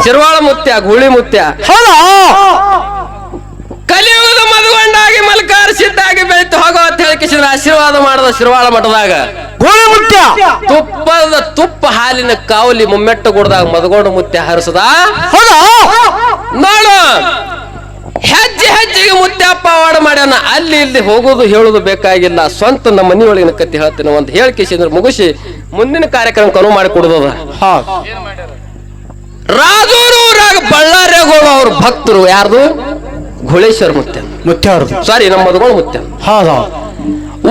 ಶಿರ್ವಾಳ ಮುತ್ಯ ಗೂಳಿ ಮುತ್ಯ ಕಲಿಯುಗದ ಮದುಗೊಂಡಾಗಿ ಮಲ್ಕಾರ ಸಿದ್ಧಾಗಿ ಬೆಳಿತು ಹೋಗೋ ಅಂತ ಹೇಳಿಕಿಸಿದ್ರೆ ಆಶೀರ್ವಾದ ಮಾಡದ ಶಿರ್ವಾಳ ಮಠದಾಗ ಗೂಳಿ ಮುತ್ಯ ತುಪ್ಪ ಹಾಲಿನ ಕಾವಲಿ ಮುಮ್ಮೆಟ್ಟು ಗುಡ್ದಾಗ ಮದಗೊಂಡು ಮುತ್ಯ ಹರಿಸದ ನೋಡು ಹೆಜ್ಜೆ ಹೆಜ್ಜೆಗೆ ಮುತ್ಯಪ್ಪ ಅವಾರ್ಡ್ ಮಾಡ್ಯಾನ. ಅಲ್ಲಿ ಇಲ್ಲಿ ಹೋಗೋದು ಹೇಳೋದು ಬೇಕಾಗಿಲ್ಲ, ಸ್ವಂತ ನಮ್ಮ ಮನೆಯೊಳಗಿನ ಕತ್ತಿ ಹೇಳ್ತೀನಿ ಒಂದು ಹೇಳಿಕಿಸಿದ್ರೆ ಮುಗಿಸಿ ಮುಂದಿನ ಕಾರ್ಯಕ್ರಮ ಕನು ಮಾಡಿ ಕೊಡುದದ. ರಾಜೂರು ಊರಾಗ ಬಳ್ಳಾರಿಗೋಳು ಅವ್ರ ಭಕ್ತರು ಯಾರ್ದು ಘೋಳೇಶ್ವರ ಮುತ್ಯ ಅವ್ರದ್ದು, ಸಾರಿ ನಮ್ಮ ಮದಗೊಂಡು ಮುತ್ಯ.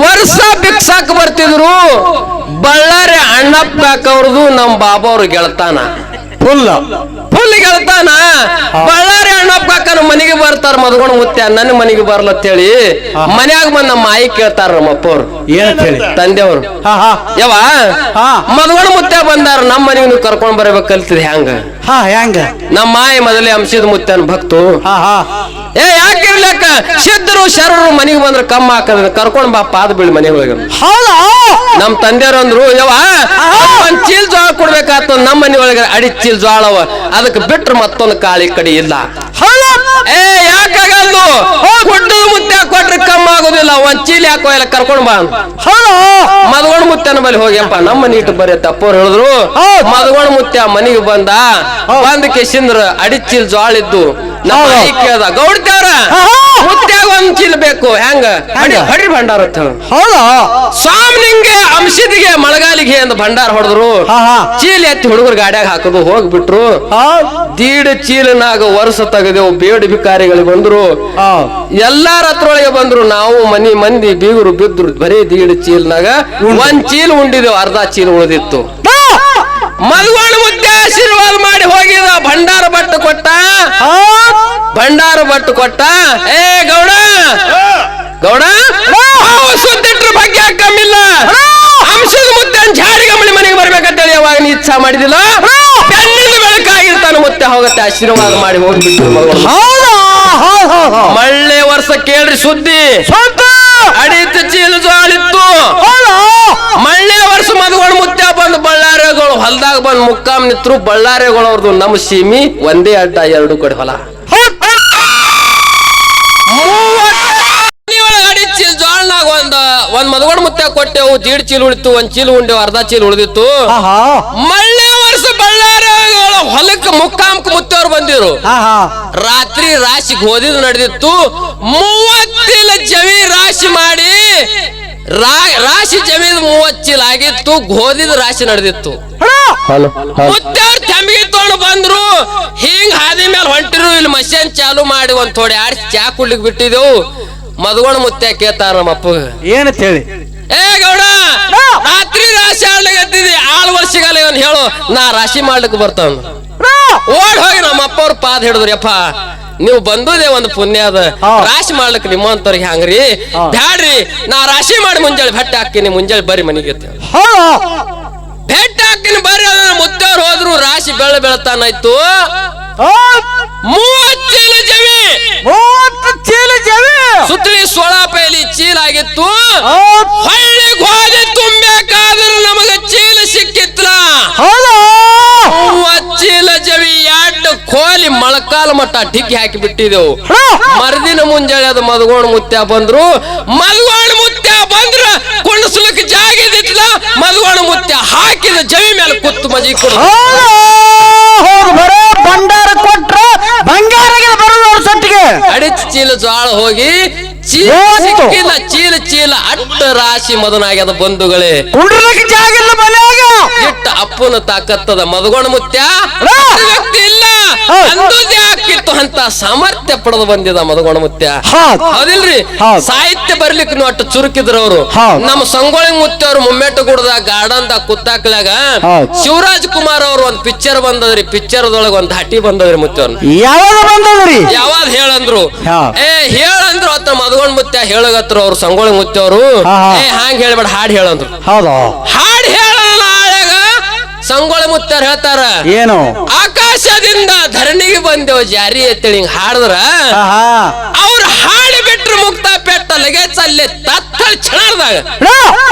ವರ್ಷ ಭಿಕ್ಷಾಕ್ ಬರ್ತಿದ್ರು. ಬಳ್ಳಾರಿ ಅಣ್ಣಪ್ಪ ಕಾಕವ್ರದು ನಮ್ಮ ಬಾಬಾ ಅವ್ರ ಗೆಳತಾನ, ಫುಲ್ ಗೆಳತಾನ. ಬಳ್ಳಾರಿ ಅಣ್ಣಪ್ಪ ಕಾಕನ ಮನೆಗೆ ಬರ್ತಾರ ಮದಗೊಂಡು ಮುತ್ಯ, ನನ್ನ ಮನೆಗೆ ಬರ್ಲತ್ತೇಳಿ ಮನ್ಯಾಗ ಬಂದ್ ನಮ್ಮ ಆಯಿ ಕೇಳ್ತಾರ ನಮ್ಮ ಅಪ್ಪ ಅವ್ರು ತಂದೆಯವ್ರು. ಯಾವ ಮದಗೊಂಡು ಮುತ್ಯ ಬಂದಾರ ನಮ್ಮ ಮನೆಗೆ ನೀವು ಕರ್ಕೊಂಡ್ ಬರ್ಬೇಕು ಕಲ್ತಿದ್ ಹೆಂಗ ನಮ್ಮ ಮಾಯಿ ಮೊದಲೇ ಅಂಶದ ಮುತ್ಯನ ಭಕ್ತು. ಯಾಕಿರ್ಲಕ್ಕ ಸಿದ್ಧರು ಶರರು ಮನೆಗೆ ಬಂದ್ರೆ ಕಮ್ಮ ಹಾಕದ ಕರ್ಕೊಂಡ್ ಬಾ ಪಾದ ಬೀಳಿ ಮನೆಗೆ ಹೋಗ. ನಮ್ ತಂದೆಯವ್ರು ಅಂದ್ರು ಒಂದ್ ಚೀಲ್ ಜೋಳ ಕೊಡ್ಬೇಕಾತ. ನಮ್ಮ ಮನೆ ಒಳಗೆ ಅಡಿ ಚೀಲ್ ಜೋಳವ, ಅದಕ್ಕೆ ಬಿಟ್ರೆ ಮತ್ತೊಂದು ಕಾಳಿ ಕಡೆ ಇಲ್ಲ. ಯಾಕಾಗಲ್ದು ಕೊಟ್ಟದ ಮುತ್ಯ ಕೊಟ್ರೆ ಕಮ್ಮ ಆಗೋದಿಲ್ಲ, ಒಂದ್ ಚೀಲ್ ಯಾಕೋ ಎಲ್ಲ ಕರ್ಕೊಂಡ್ ಬಾ. ಮದಗೊಂಡು ಮುತ್ಯನ ಬಳಿ ಹೋಗ್ಯಪ್ಪ ನಮ್ಮ ಮನೆ ಇಟ್ಟು ಬರೀ ಅಪ್ಪವ್ರು ಹೇಳಿದ್ರು. ಮದಗೊಂಡು ಮುತ್ಯ ಮನೆಗೆ ಬಂದ ಕೆಸಿಂದ್ರ ಅಡಿ ಚೀಲ್ ಜೋಳ ಇದ್ದು ನಮ್ಮ ಕೇಳ್ದ ಗೌಡ್ತೇವ್ರ ಮುತ್ಯಾಗ ಒಂದ್ ಚೀಲ್ ಬೇಕು ಹೆಂಗ ಹಡಿ ಭಂಡಾರ ಸ್ವಾಮಿನಿಂಗೆ ಅಂಶದಿಗೆ ಮಳೆಗಾಲಿಗೆ ಅಂತ ಭಂಡಾರ ಹೊಡೆದ್ರು. ಚೀಲ್ ಎತ್ತಿ ಹುಡುಗರು ಗಾಡ್ಯಾಗ ಹಾಕದು ಹೋಗ್ಬಿಟ್ರು. ದೀಡ್ ಚೀಲನಾಗ ವರ್ಷ ತೆಗೆದೆವು. ಬೇಡ ಭಿಕಾರಿಗಳಿಗೆ ಬಂದ್ರು, ಎಲ್ಲಾರ ಹತ್ರೊಳಗೆ ಬಂದ್ರು. ನಾವು ಮಂದಿ ಬೀಗರು ಬಿದ್ರು. ಬರೀ ದೀಡ್ ಚೀಲ್ನಾಗ ಒಂದ್ ಚೀಲ್ ಉಂಡಿದೆವು, ಅರ್ಧ ಚೀಲ ಉಳಿದಿತ್ತು. ಮದಗೊಂಡು ಮುತ್ಯ ಆಶೀರ್ವಾದ ಮಾಡಿ ಹೋಗಿದ. ಭಂಡಾರ ಬಟ್ಟು ಕೊಟ್ಟ ಏ ಗೌಡ ಸುದ್ದಿಟ್ರ ಬಗ್ಗೆ ಕಮ್ಮಿಲ್ಲ. ಅಂಶದ ಮುತ್ಯ ಜಾಡಿ ಗಮಳಿ ಮನೆಗೆ ಬರ್ಬೇಕಂತೇಳಿ ಅವಾಗ ನೀ ಇಚ್ಛಾ ಮಾಡಿದಿಲ್ಲ. ಬೆನ್ನಿನ ಬೆಳಕಾಗಿರ್ತಾನ ಮುತ್ಯ ಹೋಗತ್ತೆ ಆಶೀರ್ವಾದ ಮಾಡಿ ಹೋಗ್ಬಿಟ್ಟು. ಮಳ್ಳೆ ವರ್ಷ ಕೇಳ್ರಿ ಸುದ್ದಿ, ಅಡಿತ ಚೀಲ ಜೋಳಿತ್ತು. ಮಳ್ಳೆ ವರ್ಷ ಮದಗೊಂಡು ಮುತ್ಯ ಬಂದು ಬಳ್ಳಾರಿಗಳು ಹೊಲದಾಗ ಬಂದು ಮುಕ್ಕಾಮ್ ನಿತ್ರು. ಬಳ್ಳಾರಿಗಳು ಅವ್ರದ್ದು ನಮ್ಮ ಸೀಮಿ ಒಂದೇ ಅಡ್ಡ, ಎರಡು ಕಡೆ ಹೊಲ. ಅಡಿ ಚೀಲ ಜೋಳನಾಗ ಒಂದ್ ಮದಗೊಂಡು ಮುತ್ಯ ಕೊಟ್ಟೆವು. ದೀಡ್ ಚೀಲ ಉಳಿತು, ಒಂದ್ ಚೀಲ ಉಂಡೆವು, ಅರ್ಧ ಚೀಲ ಉಳಿದಿತ್ತು. ಮಳ್ಳೆ ವರ್ಷ ಬಳ್ಳಾರಿಗಳು ಹೊಲಕ್ಕೆ ಮುಕ್ಕಾಮಕ್ ಮುತ್ತವ್ರು ಬಂದಿರು. ರಾತ್ರಿ ರಾಶಿ ಗೋಧಿದು ನಡೆದಿತ್ತು. 30 ಚೀಲ ಜವಿ ರಾಶಿ ಮಾಡಿ ರಾಶಿ ಜಮೀನ್ 30 ಚೀಲ ಆಗಿತ್ತು. ಗೋಧಿದ ರಾಶಿ ನಡೆದಿತ್ತು. ಮುತ್ತವ್ರು ತಂಬಿಗೆ ತಗೊಂಡು ಬಂದ್ರು. ಹಿಂಗ್ ಹಾದಿ ಮೇಲೆ ಹೊಂಟಿರು. ಇಲ್ಲಿ ಮಷೀನ್ ಚಾಲು ಮಾಡಿ ಒಂದ್ ಥೋಡೆ ಆಡಿಸಿ ಚಾ ಕುಡ್ಲಿಕ್ ಬಿಟ್ಟಿದೆವು. ಮದಗೊಂಡು ಮುತ್ಯ ಕೇಳ್ತಾರ ನಮ್ಮಪ್ಪ ಏನಂತ ಹೇಳಿ, ಏ ಗೌಡ ರಾತ್ರಿ ರಾಶಿ ಆಡ್ಲಿಕ್ಕೆ ಆಳ್ ವರ್ಷಗಾಲ ಇವನ್ ಹೇಳು, ನಾ ರಾಶಿ ಮಾಡ್ಲಿಕ್ಕೆ ಬರ್ತಾವ. ಓಡ್ ಹೋಗಿ ನಮ್ಮ ಅಪ್ಪ ಅವ್ರ ಪಾದ ಹಿಡಿದ್ರು. ಯಪ್ಪ ನೀವು ಬಂದುದೇ ಒಂದು ಪುಣ್ಯ ಅದ, ರಾಶಿ ಮಾಡ್ಲಿಕ್ಕೆ ನಿಮ್ಮಂತವ್ರಿಗೆ ಹಂಗ್ರಿ ಬ್ಯಾಡ್ರಿ, ನಾ ರಾಶಿ ಮಾಡಿ ಮುಂಜಾನೆ ಭೇಟಿ ಹಾಕಿನಿ, ಮುಂಜಾನೆ ಬರ್ರಿ ಮನೆಗೆ ಭೇಟಿ ಹಾಕಿನಿ ಬರ್ರಿ. ಅದನ್ನ ಮುತ್ತವ್ರು ಹೋದ್ರು. ರಾಶಿ ಬೆಳತಾನಾಯ್ತು. 30 ಚೀಲ ಜಮಿ, 30 ಚೀಲ ಜಮಿ ಸುತ್ತಲಿ 16 ಪೈಲಿ ಚೀಲ ಆಗಿತ್ತು. ಹಳ್ಳಿ ಗೋಧಿ ತುಂಬಬೇಕಾದ್ರೂ ನಮಗ ಚೀಲ ಸಿಕ್ಕಿತ್ಲ. 30 ಚೀಲ ಜವಿ ಎರಡು ಕೋಲಿ ಮೊಳಕಾಲ ಮಟ್ಟ ಡಿಕ್ಕಿ ಹಾಕಿ ಬಿಟ್ಟಿದೆವು. ಮರುದಿನ ಮುಂಜಾನೆ ಅದು ಮದಗೊಂಡು ಮುತ್ಯ ಬಂದ್ರು. ಮದಗೊಂಡು ಮುತ್ಯ ಬಂದ್ರ ಕುಣಿಸ್ಲಿಕ್ಕೆ ಜಾಗಿದಿತ್ಲ. ಮದಗೊಂಡು ಮುತ್ಯ ಹಾಕಿದ ಜವಿ ಮೇಲೆ ಕುತ್ತು ಮಜಿ ಕೊಡು. ಭಂಡಾರ ಕೊಟ್ರ ಬಂಗಾರಗೆ ಬರೋರು ಸಟ್ಟಿಗೆ ಅಡಿಚ್ ಚೀಲ ಜೋಳ ಹೋಗಿ ಚೀಲ ಸಿಕ್ಕಿಲ್ಲ. ಚೀಲ ಅಟ್ಟ ರಾಶಿ ಮದನಾಗ್ಯದ ಬಂಧುಗಳೇ. ಕುಂಡ್ರಕ್ಕೆ ಜಾಗಿಲ್ಲ ಮನ್ಯಾಗ. ಇಟ್ಟ ಅಪ್ಪನ ತಾಕತ್ತದ ಮದಗೊಂಡು ಮುತ್ಯ ವ್ಯಕ್ತಿ ಇಲ್ಲ ಅಂದುದೇ ಹಾಕಿತ್ತು ಅಂತ ಸಾಮರ್ಥ್ಯ ಪಡೆದು ಬಂದಿದ ಮದಗೊಂಡು ಮುತ್ಯ. ಹೌದಿಲ್ರಿ? ಸಾಹಿತ್ಯ ಬರ್ಲಿಕ್ಕೆ ನೀವು ಅಟ್ಟು ಚುರುಕಿದ್ರು ಅವರು. ನಮ್ಮ ಸಂಗೊಳ್ಳಿ ಮುತ್ಯ ಅವ್ರು ಮುಮ್ಮೆಟ್ಟು ಗುಡ್ದ ಗಾರ್ಡನ್ ದಾಗ ಕುತ್ತಾಕ್ಲಾಗ ಶಿವರಾಜ್ ಕುಮಾರ್ ಅವ್ರು ಒಂದ್ ಪಿಕ್ಚರ್ ಬಂದದ್ರಿ. ಪಿಕ್ಚರ್ದೊಳಗ ಒಂದ್ ಹಟ್ಟಿ ಬಂದದ್ರಿ ಮುತ್ಯವ್ರು. ಯಾವಾಗ ಬಂದದ್ರಿ? ಯಾವಾಗ ಹೇಳಂದ್ರು ಹೇಳಂದ್ರು ಅತ್ತ ಮದಗೊಂಡು ಮುತ್ಯ ಹೇಳಗತ್ರು ಅವ್ರು ಸಂಗೊಳ್ಳಿ ಮುತ್ಯ ಅವರು. ಹಾಂಗ್ ಹೇಳ್ಬೇಡ, ಹಾಡ್ ಹೇಳಂದ್ರು. ಹಾಡ್ ಹೇಳಲ್ಲ ಸಂಗೊಳ್ಳಿ ಮುತ್ಯಾರ ಹೇಳ್ತಾರ ಏನು, ಆಕಾಶದಿಂದ ಧರಣಿಗೆ ಬಂದೇವು ಜಾರಿ ಎತ್ತೇಳಿ ಹಿಂಗ್ ಹಾಡಿದ್ರ ಅವ್ರ ಹಾಡಿ ಬಿಟ್ರು ಮುಕ್ತ ಪೆಟ್ಟ ಲಗೇಜ್ ಅಲ್ಲೇ ತತ್ತಳಿ ಕ್ಷಣದಾಗ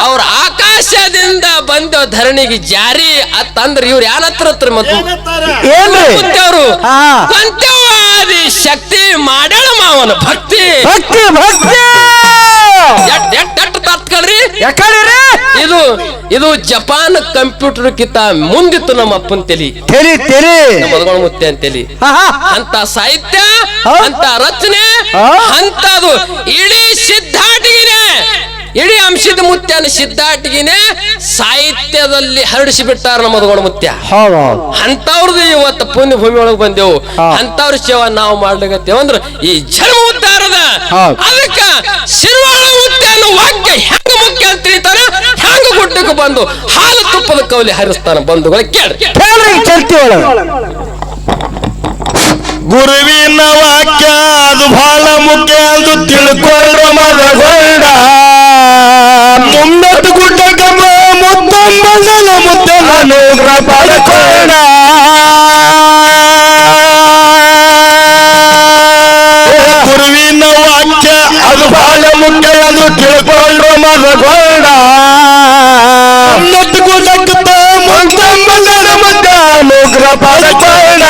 ಅವ್ರ ಆಕಾಶದಿಂದ ಬಂದೇವು ಧರಣಿಗೆ ಜಾರಿ ಅತ್ತಂದ್ರ ಇವ್ರು ಯಾರ ಹತ್ರ ಮುತ್ಯವ್ರು ಹಾ ಕೊಂತೆವಾದಿ ಶಕ್ತಿ ಮಾಡ್ಯಾಳ ಮಾವನ ಭಕ್ತಿ ಭಕ್ತಿ ಭಕ್ತಿ ಎಟ್ ತಾತ್ಕಳ್ರಿ ಯಾಕಂದ್ರೆ ಇದು ಜಪಾನ್ ಕಂಪ್ಯೂಟರ್ ಕಿತ್ತ ಮುಂದಿತ್ತು ನಮ್ಮ ಅಪ್ಪನ ತಲಿ ತೆಲಿ ನಮ್ಮ ಮದಗಳ ಮುತ್ತೆ ಅಂತೇಳಿ ಅಂತ ಸಾಹಿತ್ಯ ಅಂತ ರಚನೆ ಅಂತದು ಇಡೀ ಸಿದ್ಧಾಟಿಗಿನೇ ಇಡೀ ಅಂಶದ ಮುತ್ಯನ ಸಿದ್ಧಾಟಿಗಿನೇ ಸಾಹಿತ್ಯದಲ್ಲಿ ಹರಡಿಸಿ ಬಿಟ್ಟಾರ ನಮ್ಮ ಮದಗಳ ಮುತ್ಯ ಅಂತವ್ರದ್ದು ಇವತ್ತು ಪುಣ್ಯ ಭೂಮಿ ಒಳಗೆ ಬಂದೆವು ಅಂತವ್ರ ಸೇವಾ ನಾವು ಮಾಡ್ಲಿಕತ್ತೇವ ಅಂದ್ರ ಈ ಜನ್ಮ ಉದ್ಧಾರದ ಅದಕ್ಕ ಶಿರ್ವಾಳ ಮುತ್ಯ ಅನ್ನೋ ವಾಕ್ಯ ಹೆಂಗ ಮುಖ್ಯ ಅಂತ ತಿಳಿತಾರ ಹೆಂಗ ಗುಡ್ಡಕ್ಕೆ ಬಂದು ಹಾಲು ತುಪ್ಪದ ಕವಲಿ ಹರಿಸ್ತಾನ ಬಂಧುಗಳ ಕೇಳ್ರಿ ಚರ್ಚೆ ಒಳಗ ಗುರುವಿನ ವಾಕ್ಯ ಅದು ಬಹಳ ಮುಖ್ಯ ಅದು ತಿಳ್ಕೊಳ್ಳ ಮದಗೊಂಡ ಮುಂದಟ್ಟು ಗುಡ್ಡಕ್ಕ ಮುತ್ತಂಬನ ಮುತ್ತನ ಪಡ್ಕೊಂಡ ಗುರುವಿನ ವಾಕ್ಯ ಅದು ಬಹಳ ಮುಖ್ಯ ಅದು ತಿಳ್ಕೊಳ್ಳ ಮದಗೊಂಡ ಮುಂದಟ್ಟು ಗುಡ್ಡಕ್ಕ ಮುತ್ತಂಬನ ಮುತ್ತನ ಪಡ್ಕೊಂಡ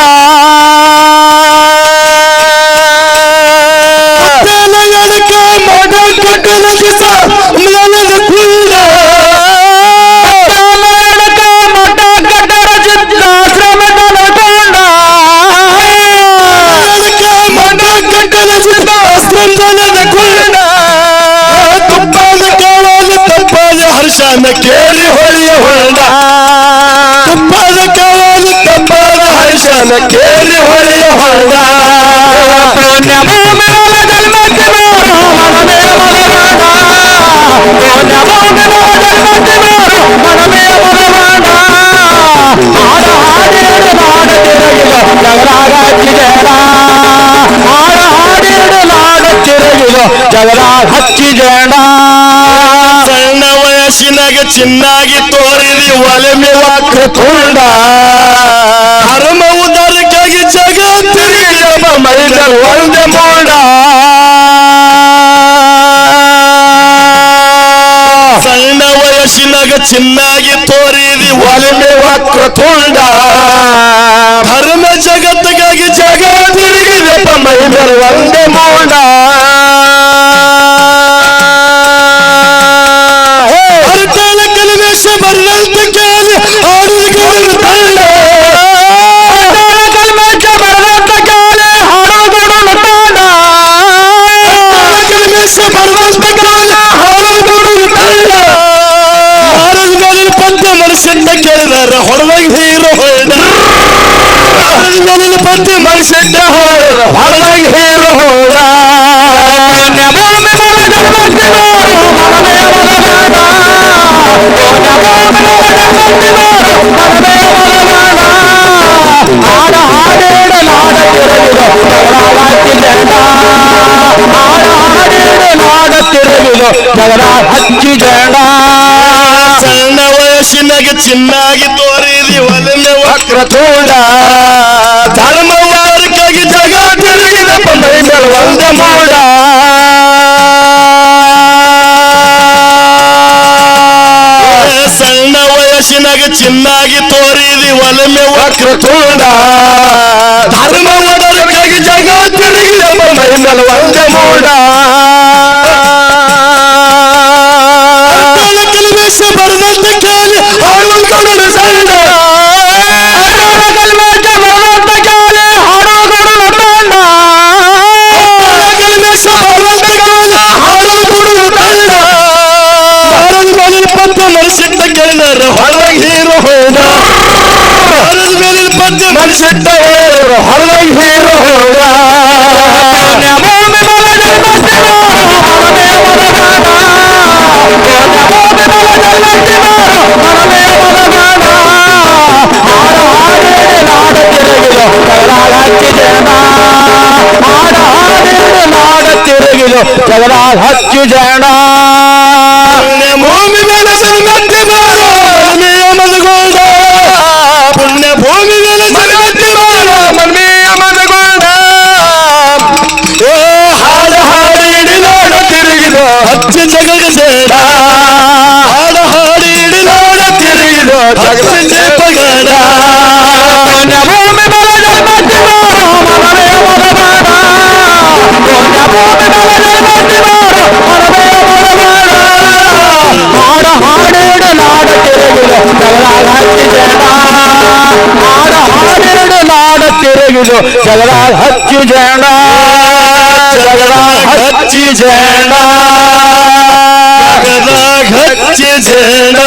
ಹರ್ಷನ ಕೇಳಿ ಹೊಳೆಯ ಹೊಂಡ ತುಪ್ಪದ ಕಾವಲು ತಪ್ಪಾದ ಹರ್ಷನ ಕೇಳಿ ಹೊಳೆಯ ಹೊಂಡ ಜಗದ ಹಚ್ಚಿ ಜೇಡ ಸಣ್ಣ ವಯಸ್ಸಿನಾಗ ಚಿನ್ನಾಗಿ ತೋರಿದಿ ಒಲೆಮೆ ವಕ್ರ ತುಂಡ ಧರ್ಮ ಉದಾರಕ್ಕಾಗಿ ಜಗತ್ತಿಗೆ ಮೈದ ಒಂದೇ ಮೋಡ ಸಣ್ಣ ವಯಸ್ಸಿನಾಗ ಚಿನ್ನಾಗಿ ತೋರಿದಿ ಒಲೆಮೆ ವಕ್ರ ತುಂಡ ಧರ್ಮ ಜಗತ್ತಿಗಾಗಿ ಜಗತ್ತಿಗೆ ಮೈದ ಒಂದೇ ಮೋಡ ಬರ್ಲಂತ ಕೇಳಿ ಹಾಡುಗಳು ತಂಡ ಬರ್ಲಂತ ಕೇಳಿ ಹಾಡುಗಳು ತಂಡ ಬರ್ಲಂತ ಕೇಳಿ ಹಾಡುಗಳು ತಂಡ ಹಾಡುಗಳಲ್ಲಿ ಪಂಚ ಮನುಷ್ಯನ ಕೇಳಿದಾರ ಹೊರದಾಗ ಹೀರೋ ಹೋದ ಹಾಡುಗಳಲ್ಲಿ ಪಂಚ ಮನುಷ್ಯನ ಹೊರದಾಗ ಹೀರೋ ಹೋದ ಜಗದ ಹಚ್ಚಿ ಜೇಡ ಸಣ್ಣ ವಯಸ್ಸಿನಾಗ ಚಿನ್ನಾಗಿ ತೋರಿದಿ ಒಲೆಮೆ ವಕ್ರ ತೋಡ ಧರ್ಮ ಉದಾರಕ್ಕಾಗಿ ಜಗ ತಿರುಗಿದ ಮೈಗಳು ಒಂದೇ ಮೋಡ ಸಣ್ಣ ವಯಸ್ಸಿನಾಗ ಚಿನ್ನಾಗಿ ತೋರಿದಿ ಒಲೆಮೆ ವಕ್ರ ತೋಡ ಧರ್ಮ ಉದಾರಕ್ಕಾಗಿ ಜಗ ತಿರುಗಿದ ಮೈಗಳು ಒಂದೇ ಮೋಡ ಬರ್ದಂತ ಕೇಳಿ ಹಾಡುಗಳು ಸಂಡ ಬರ್ದಂತ ಕೇಳಿ ಹಾಡುಗಳು ತಂಡ ಹಾಡುಗಳು ತಂಡ ಭಾರತ ಪಂಚ ಮನುಷ್ಯನ ಕೇಳಿದಾರ ಹೊರದಾಗ ಹೀರೋ ಹೋದ ಭಾರತ ಮೇಲಿನ ಪಂಚ ಮನುಷ್ಯನ ಹೊರದಾಗ ಹೀರೋ ಹೋದ ಜಗದ ಹಚ್ಚಿ ಜೇಡ ಭೂಮಿ ಮೇಲೆ ಸಂಗತಿ ಮನ್ಮೇಯ ಮದಗೊಂಡ ಪುಣ್ಯ ಭೂಮಿ ಮೇಲೆ ಸಂಗತಿ ಮನ್ಮೇಯ ಮದಗೊಂಡ ಹಾಡ ಹಾಡಿ ನೋಡ ತಿರುಗಿದ ಹಚ್ಚಿ ಜಗದ ಸೇಡ ಹಾಡ ಹಾಡಿ ನೋಡ ತಿರುಗಿದ ಜಗದ ಪಗಡ ಭೂಮಿ ಮೇಲೆ ತಿರುಗಿದು ಜಗಳ ಹಚ್ಚಿ ಜನ ಜಗಳ ಹಚ್ಚಿ ಜನ ಹಚ್ಚಿ ಜನ